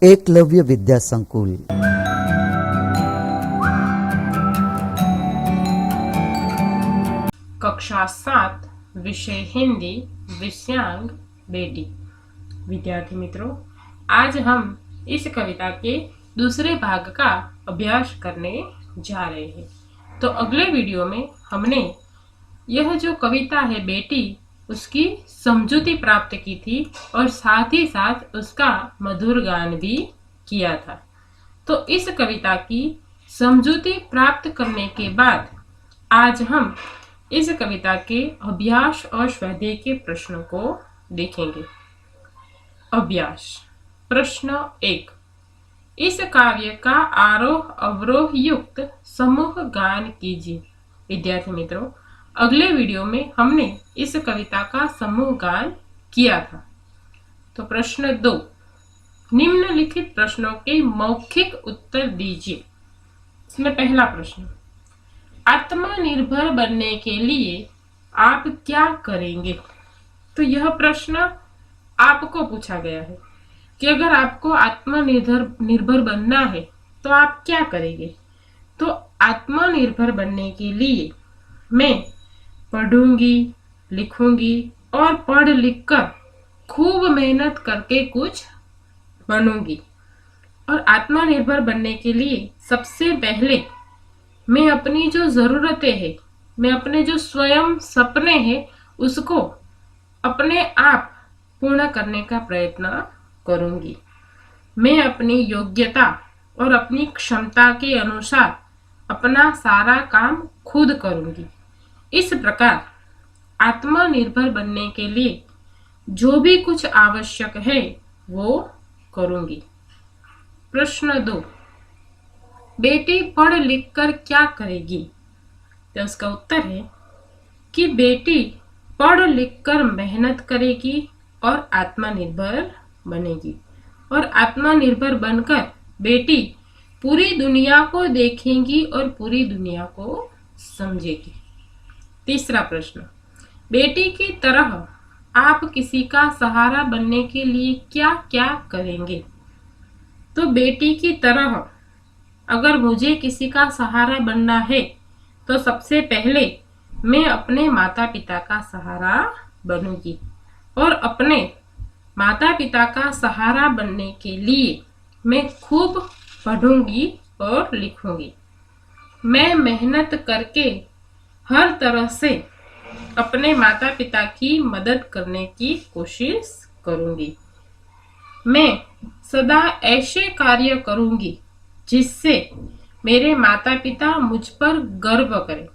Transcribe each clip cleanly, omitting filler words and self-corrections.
एकलव्य विद्या संकुल। कक्षा 7 विषय हिंदी, विषयांक बेटी। विद्यार्थी मित्रों, आज हम इस कविता के दूसरे भाग का अभ्यास करने जा रहे हैं। तो अगले वीडियो में हमने यह जो कविता है बेटी, उसकी समझूती प्राप्त की थी और साथ ही साथ उसका मधुर गान भी किया था। तो इस कविता की समझूती प्राप्त करने के बाद आज हम इस कविता के अभ्यास और स्वाध्याय के प्रश्नों को देखेंगे। अभ्यास प्रश्न 1। इस काव्य का आरोह अवरोह युक्त समूह गान कीजिए। विद्यार्थी मित्रों, अगले वीडियो में हमने इस कविता का समूह गान किया था। तो प्रश्न 2। निम्नलिखित प्रश्नों के मौखिक उत्तर दीजिए। इसमें पहला प्रश्न, आत्मनिर्भर बनने के लिए आप क्या करेंगे? तो यह प्रश्न आपको पूछा गया है कि अगर आपको आत्मनिर्भर बनना है तो आप क्या करेंगे? तो आत्मनिर्भर बनने के लिए मैं पढ़ूंगी, लिखूंगी और पढ़ लिख कर खूब मेहनत करके कुछ बनूंगी। और आत्मनिर्भर बनने के लिए सबसे पहले मैं अपनी जो जरूरतें हैं, मैं अपने जो स्वयं सपने हैं, उसको अपने आप पूर्ण करने का प्रयत्न करूंगी। मैं अपनी योग्यता और अपनी क्षमता के अनुसार अपना सारा काम खुद करूंगी। इस प्रकार आत्मनिर्भर बनने के लिए जो भी कुछ आवश्यक है वो करूंगी। प्रश्न 2। बेटी पढ़ लिख कर क्या करेगी? तो उसका उत्तर है कि बेटी पढ़ लिख कर मेहनत करेगी और आत्मनिर्भर बनेगी। और आत्मनिर्भर बनकर बेटी पूरी दुनिया को देखेगी और पूरी दुनिया को समझेगी। तीसरा प्रश्न, बेटी की तरह आप किसी का सहारा बनने के लिए क्या क्या करेंगे? तो बेटी की तरह अगर मुझे किसी का सहारा बनना है तो सबसे पहले मैं अपने माता पिता का सहारा बनूंगी। और अपने माता पिता का सहारा बनने के लिए मैं खूब पढ़ूंगी और लिखूंगी। मैं मेहनत करके हर तरह से अपने माता पिता की मदद करने की कोशिश करूंगी। मैं सदा ऐसे कार्य करूंगी जिससे मेरे माता पिता मुझ पर गर्व करें।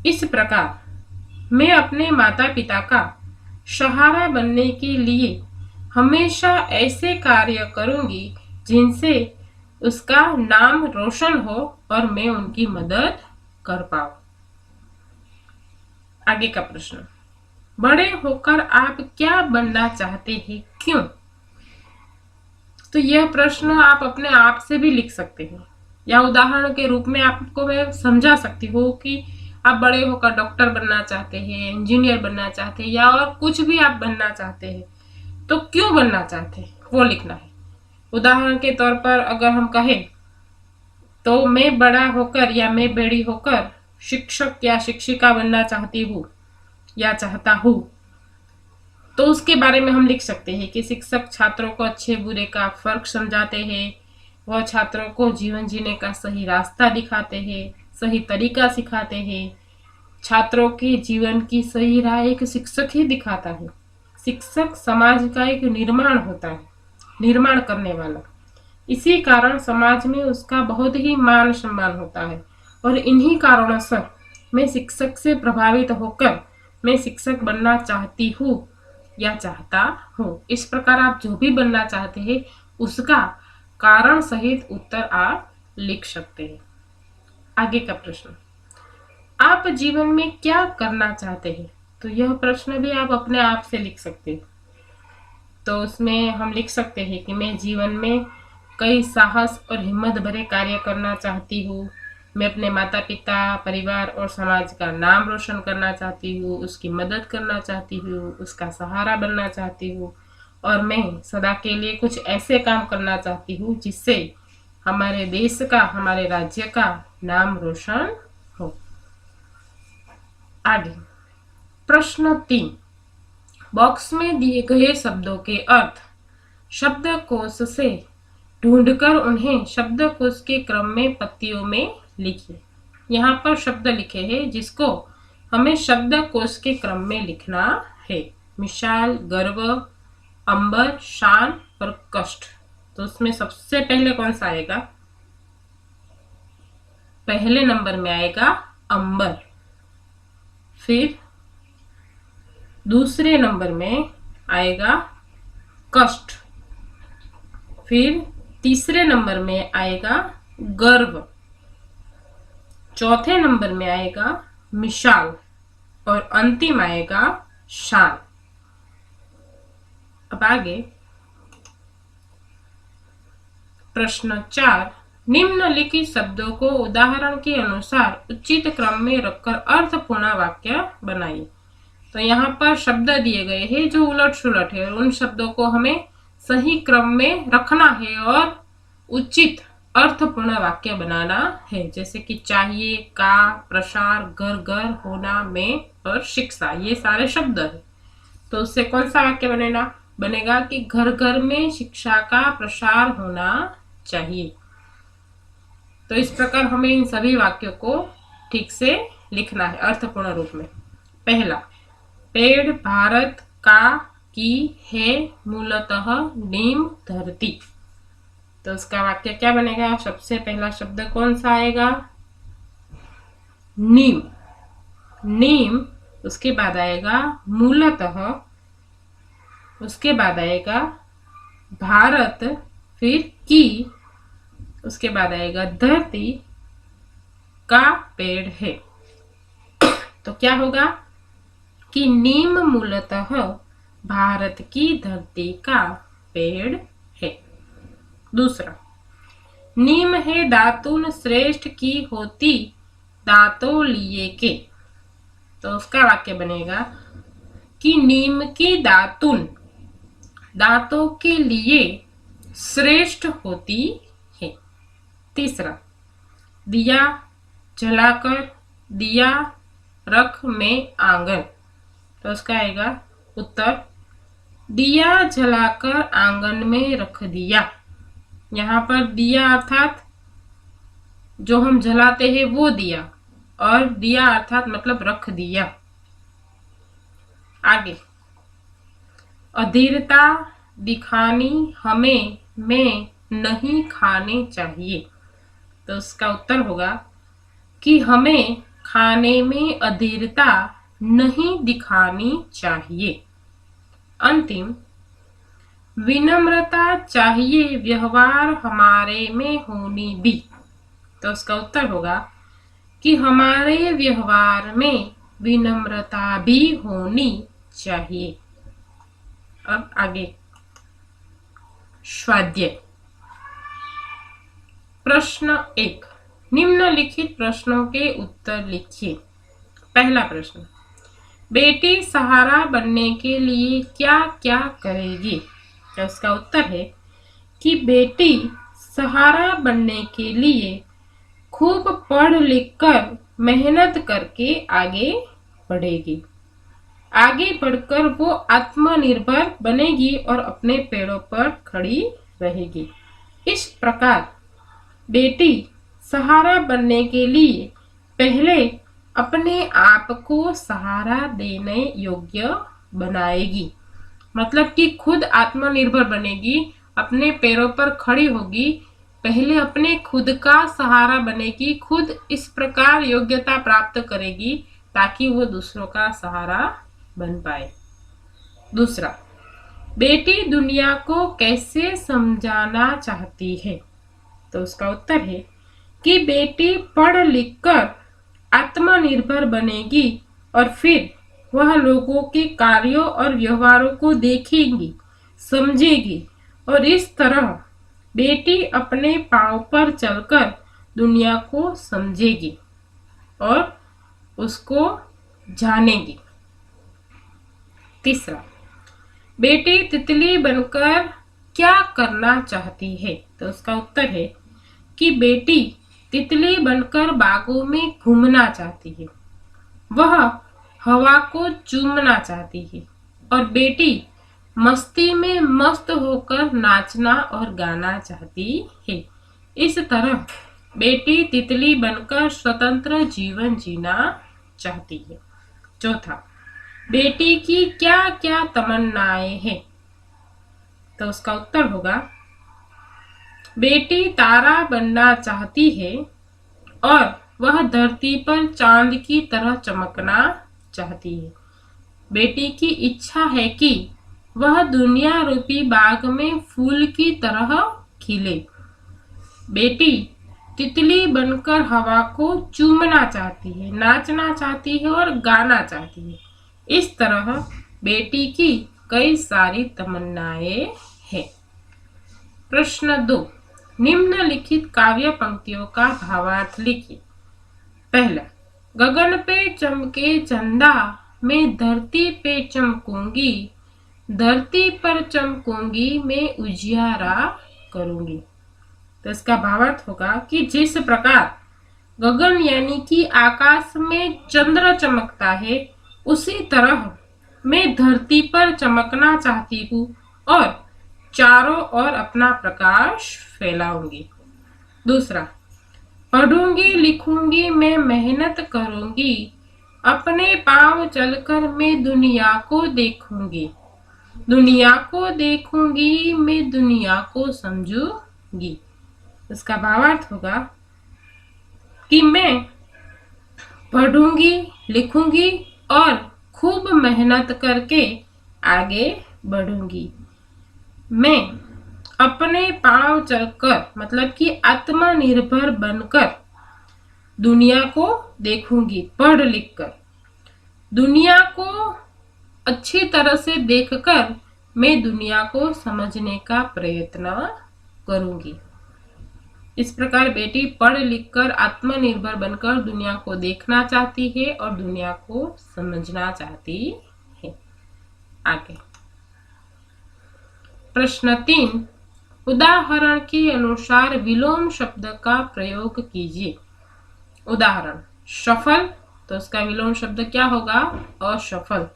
इस प्रकार मैं अपने माता पिता का सहारा बनने के लिए हमेशा ऐसे कार्य करूंगी जिनसे उसका नाम रोशन हो और मैं उनकी मदद कर पाऊं। आगे का प्रश्न, बड़े होकर आप क्या बनना चाहते हैं, क्यों? तो यह प्रश्न आप अपने आप से भी लिख सकते हैं या उदाहरण के रूप में आपको मैं समझा सकती हूँ कि आप बड़े होकर डॉक्टर बनना चाहते हैं, इंजीनियर बनना चाहते हैं या और कुछ भी आप बनना चाहते हैं, तो क्यों बनना चाहते हैं वो लिखना है। उदाहरण के तौर पर अगर हम कहें तो मैं बड़ा होकर या मैं बड़ी होकर शिक्षक या शिक्षिका बनना चाहती हूँ या चाहता हूँ, तो उसके बारे में हम लिख सकते हैं कि शिक्षक छात्रों को अच्छे बुरे का फर्क समझाते हैं, वह छात्रों को जीवन जीने का सही रास्ता दिखाते हैं, सही तरीका सिखाते हैं। छात्रों के जीवन की सही राह एक शिक्षक ही दिखाता है। शिक्षक समाज का एक निर्माण होता है, निर्माण करने वाला। इसी कारण समाज में उसका बहुत ही मान सम्मान होता है। और इन्हीं कारणों से मैं शिक्षक से प्रभावित होकर मैं शिक्षक बनना चाहती हूँ या चाहता हूँ। इस प्रकार आप जो भी बनना चाहते हैं उसका कारण सहित उत्तर आप लिख सकते हैं। आगे का प्रश्न, आप जीवन में क्या करना चाहते हैं? तो यह प्रश्न भी आप अपने आप से लिख सकते हैं। तो उसमें हम लिख सकते हैं कि मैं जीवन में कई साहस और हिम्मत भरे कार्य करना चाहती हूँ। मैं अपने माता पिता, परिवार और समाज का नाम रोशन करना चाहती हूँ, उसकी मदद करना चाहती हूँ, उसका सहारा बनना चाहती हूँ और मैं सदा के लिए कुछ ऐसे काम करना चाहती हूँ जिससे हमारे देश का, हमारे राज्य का नाम रोशन हो। आगे प्रश्न 3, बॉक्स में दिए गए शब्दों के अर्थ शब्दकोश से ढूंढकर उन्हें शब्दकोश के क्रम में पत्तियों में लिखिए। यहाँ पर शब्द लिखे हैं जिसको हमें शब्दकोश के क्रम में लिखना है। मिसाल, गर्व, अंबर, शान और कष्ट। तो उसमें सबसे पहले कौन सा आएगा? पहले नंबर में आएगा अंबर, फिर दूसरे नंबर में आएगा कष्ट, फिर तीसरे नंबर में आएगा गर्व, चौथे नंबर में आएगा मिसाल और अंतिम आएगा शान। अब आगे प्रश्न 4, निम्नलिखित शब्दों को उदाहरण के अनुसार उचित क्रम में रखकर अर्थपूर्ण वाक्य बनाइए। तो यहाँ पर शब्द दिए गए हैं जो उलट सुलट है और उन शब्दों को हमें सही क्रम में रखना है और उचित अर्थपूर्ण वाक्य बनाना है। जैसे कि चाहिए, का, प्रसार, घर घर, होना, में और शिक्षा, ये सारे शब्द है। तो उससे कौन सा वाक्य बनेगा कि घर घर में शिक्षा का प्रसार होना चाहिए। तो इस प्रकार हमें इन सभी वाक्यों को ठीक से लिखना है अर्थपूर्ण रूप में। पहला, पेड़ भारत का की है मूलतः नीम धरती। तो उसका वाक्य क्या बनेगा? सबसे पहला शब्द कौन सा आएगा? नीम। नीम, उसके बाद आएगा मूलतः, उसके बाद आएगा भारत, फिर की, उसके बाद आएगा धरती का पेड़ है। तो क्या होगा कि नीम मूलतः भारत की धरती का पेड़ है। दूसरा, नीम है दातुन श्रेष्ठ की होती दांतों लिए के। तो उसका वाक्य बनेगा कि नीम की दातुन दांतों के लिए श्रेष्ठ होती है। तीसरा, दिया जलाकर दिया रख में आंगन। तो उसका आएगा उत्तर, दिया जलाकर आंगन में रख दिया। यहाँ पर दिया अर्थात जो हम जलाते हैं वो दिया, और दिया अर्थात मतलब रख दिया। आगे, अधीरता दिखानी हमें में नहीं खाने चाहिए। तो उसका उत्तर होगा कि हमें खाने में अधीरता नहीं दिखानी चाहिए। अंतिम, विनम्रता चाहिए व्यवहार हमारे में होनी भी। तो उसका उत्तर होगा कि हमारे व्यवहार में विनम्रता भी होनी चाहिए। अब आगे स्वाध्याय। प्रश्न 1, निम्नलिखित प्रश्नों के उत्तर लिखिए। पहला प्रश्न, बेटी सहारा बनने के लिए क्या क्या करेगी? तो उसका उत्तर है कि बेटी सहारा बनने के लिए खूब पढ़ लिख कर मेहनत करके आगे बढ़ेगी। आगे बढ़कर वो आत्मनिर्भर बनेगी और अपने पैरों पर खड़ी रहेगी। इस प्रकार बेटी सहारा बनने के लिए पहले अपने आप को सहारा देने योग्य बनाएगी। मतलब कि खुद आत्मनिर्भर बनेगी, अपने पैरों पर खड़ी होगी, पहले अपने खुद का सहारा बनेगी, खुद इस प्रकार योग्यता प्राप्त करेगी ताकि वो दूसरों का सहारा बन पाए। दूसरा, बेटी दुनिया को कैसे समझाना चाहती है? तो उसका उत्तर है कि बेटी पढ़ लिख कर आत्मनिर्भर बनेगी और फिर वह लोगों के कार्यों और व्यवहारों को देखेगी, समझेगी और इस तरह बेटी अपने पांव पर चलकर दुनिया को समझेगी और उसको जानेगी। तीसरा, बेटी तितली बनकर क्या करना चाहती है? तो उसका उत्तर है कि बेटी तितली बनकर बागों में घूमना चाहती है। वह हवा को चूमना चाहती है और बेटी मस्ती में मस्त होकर नाचना और गाना चाहती है। इस तरह बेटी तितली बनकर स्वतंत्र जीवन जीना चाहती है। चौथा, बेटी की क्या क्या तमन्नाएं हैं? तो उसका उत्तर होगा, बेटी तारा बनना चाहती है और वह धरती पर चांद की तरह चमकना चाहती है। बेटी की इच्छा है कि वह दुनिया रूपी बाग में फूल की तरह खिले। बेटी तितली बनकर हवा को चूमना चाहती है, नाचना चाहती है और गाना चाहती है। इस तरह बेटी की कई सारी तमन्नाएं हैं। प्रश्न 2, निम्नलिखित काव्य पंक्तियों का भावार्थ लिखिए। पहला, गगन पे चमके चंदा, मैं धरती पे चमकूंगी, धरती पर चमकूंगी, मैं उजियारा करूंगी। तो इसका भावार्थ होगा कि जिस प्रकार गगन यानी कि आकाश में चंद्र चमकता है, उसी तरह मैं धरती पर चमकना चाहती हूँ और चारों ओर अपना प्रकाश फैलाऊंगी। दूसरा, पढ़ूंगी लिखूंगी मैं मेहनत करूंगी, अपने पांव चलकर मैं दुनिया को देखूंगी, दुनिया को देखूंगी, मैं दुनिया को समझूंगी। इसका भावार्थ होगा कि मैं पढ़ूंगी लिखूंगी और खूब मेहनत करके आगे बढ़ूंगी। मैं अपने पांव चलकर मतलब कि आत्मनिर्भर बनकर दुनिया को देखूंगी, पढ़ लिख कर दुनिया को अच्छी तरह से देखकर मैं दुनिया को समझने का प्रयत्न करूंगी। इस प्रकार बेटी पढ़ लिख कर आत्मनिर्भर बनकर दुनिया को देखना चाहती है और दुनिया को समझना चाहती है। आगे प्रश्न 3, उदाहरण के अनुसार विलोम शब्द का प्रयोग कीजिए। उदाहरण, सफल, तो उसका विलोम शब्द क्या होगा? असफल।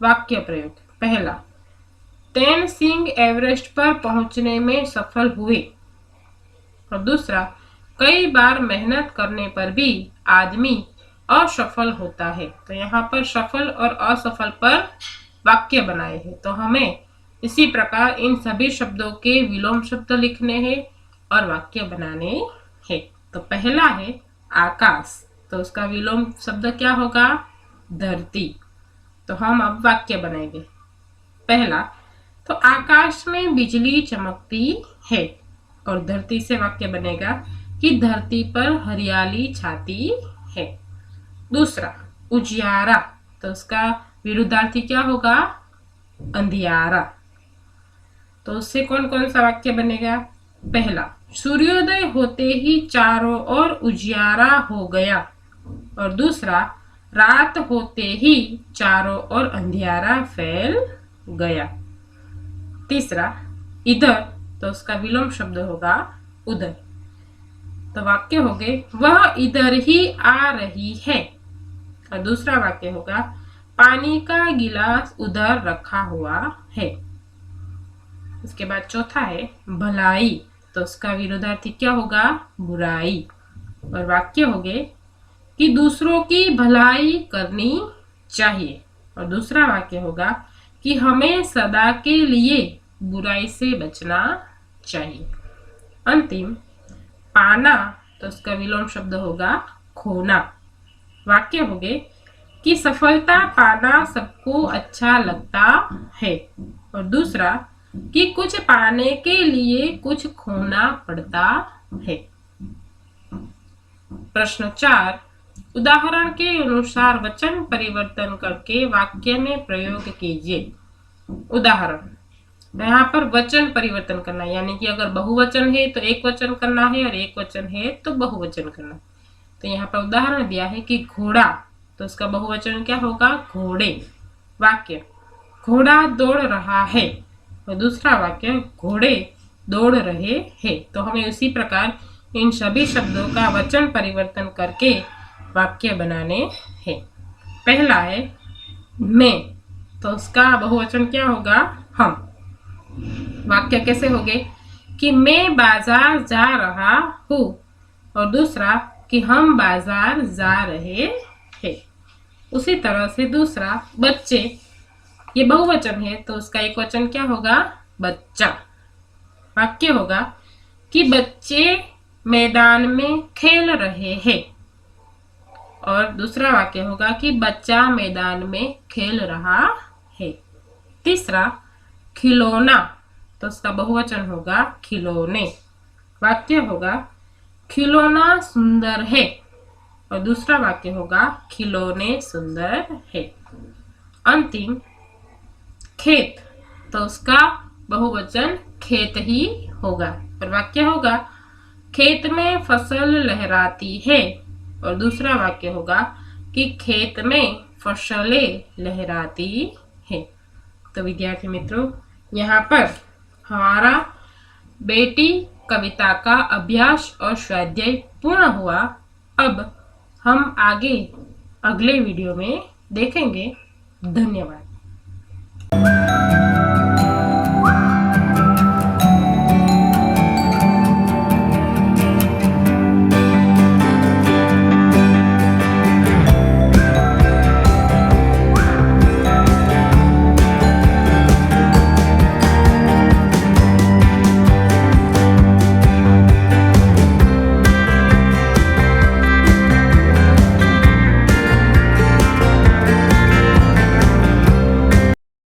वाक्य प्रयोग, पहला, तेन सिंह एवरेस्ट पर पहुंचने में सफल हुए। और दूसरा, कई बार मेहनत करने पर भी आदमी असफल होता है। तो यहाँ पर सफल और असफल पर वाक्य बनाए हैं। तो हमें इसी प्रकार इन सभी शब्दों के विलोम शब्द लिखने हैं और वाक्य बनाने हैं। तो पहला है आकाश, तो उसका विलोम शब्द क्या होगा? धरती। तो हम अब वाक्य बनाएंगे। पहला, तो आकाश में बिजली चमकती है, और धरती से वाक्य बनेगा कि धरती पर हरियाली छाती है। दूसरा, उजियारा, तो उसका विरुद्धार्थी क्या होगा? अंधियारा। तो उससे कौन कौन सा वाक्य बनेगा? पहला, सूर्योदय होते ही चारों ओर उजियारा हो गया। और दूसरा, रात होते ही चारों ओर अंधियारा फैल गया। तीसरा, इधर, तो उसका विलोम शब्द होगा उधर। तो वाक्य हो गए, वह इधर ही आ रही है। और दूसरा वाक्य होगा, पानी का गिलास उधर रखा हुआ है। उसके बाद चौथा है भलाई, तो उसका विरोधार्थी क्या होगा? बुराई। और वाक्य हो गए कि दूसरों की भलाई करनी चाहिए। और दूसरा वाक्य होगा कि हमें सदा के लिए बुराई से बचना चाहिए। अंतिम, पाना, तो उसका विलोम शब्द होगा खोना। वाक्य हो गए कि सफलता पाना सबको अच्छा लगता है। और दूसरा कि कुछ पाने के लिए कुछ खोना पड़ता है। प्रश्न 4, उदाहरण के अनुसार वचन परिवर्तन करके वाक्य में प्रयोग कीजिए। उदाहरण, यहाँ पर वचन परिवर्तन करना, यानी कि अगर बहुवचन है तो एक वचन करना है और एक वचन है तो बहुवचन करना। तो यहाँ पर उदाहरण दिया है कि घोड़ा, तो उसका बहुवचन क्या होगा? घोड़े। वाक्य, घोड़ा दौड़ रहा है। और दूसरा वाक्य घोड़े दौड़ रहे हैं। तो हमें उसी प्रकार इन सभी शब्दों का वचन परिवर्तन करके वाक्य बनाने हैं। पहला है मैं, तो उसका बहुवचन क्या होगा? हम। वाक्य कैसे होंगे कि मैं बाजार जा रहा हूँ, और दूसरा कि हम बाजार जा रहे हैं। उसी तरह से दूसरा बच्चे, ये बहुवचन है तो उसका एक वचन क्या होगा? बच्चा। वाक्य होगा कि बच्चे मैदान में खेल रहे हैं, और दूसरा वाक्य होगा कि बच्चा मैदान में खेल रहा है। तीसरा खिलौना, तो उसका बहुवचन होगा खिलौने। वाक्य होगा खिलौना सुंदर है, और दूसरा वाक्य होगा खिलौने सुंदर है। अंतिम खेत, तो उसका बहुवचन खेत ही होगा, और वाक्य होगा खेत में फसल लहराती है, और दूसरा वाक्य होगा कि खेत में फसलें लहराती है। तो विद्यार्थी मित्रों, यहाँ पर हमारा बेटी कविता का अभ्यास और स्वाध्याय पूर्ण हुआ। अब हम आगे अगले वीडियो में देखेंगे। धन्यवाद।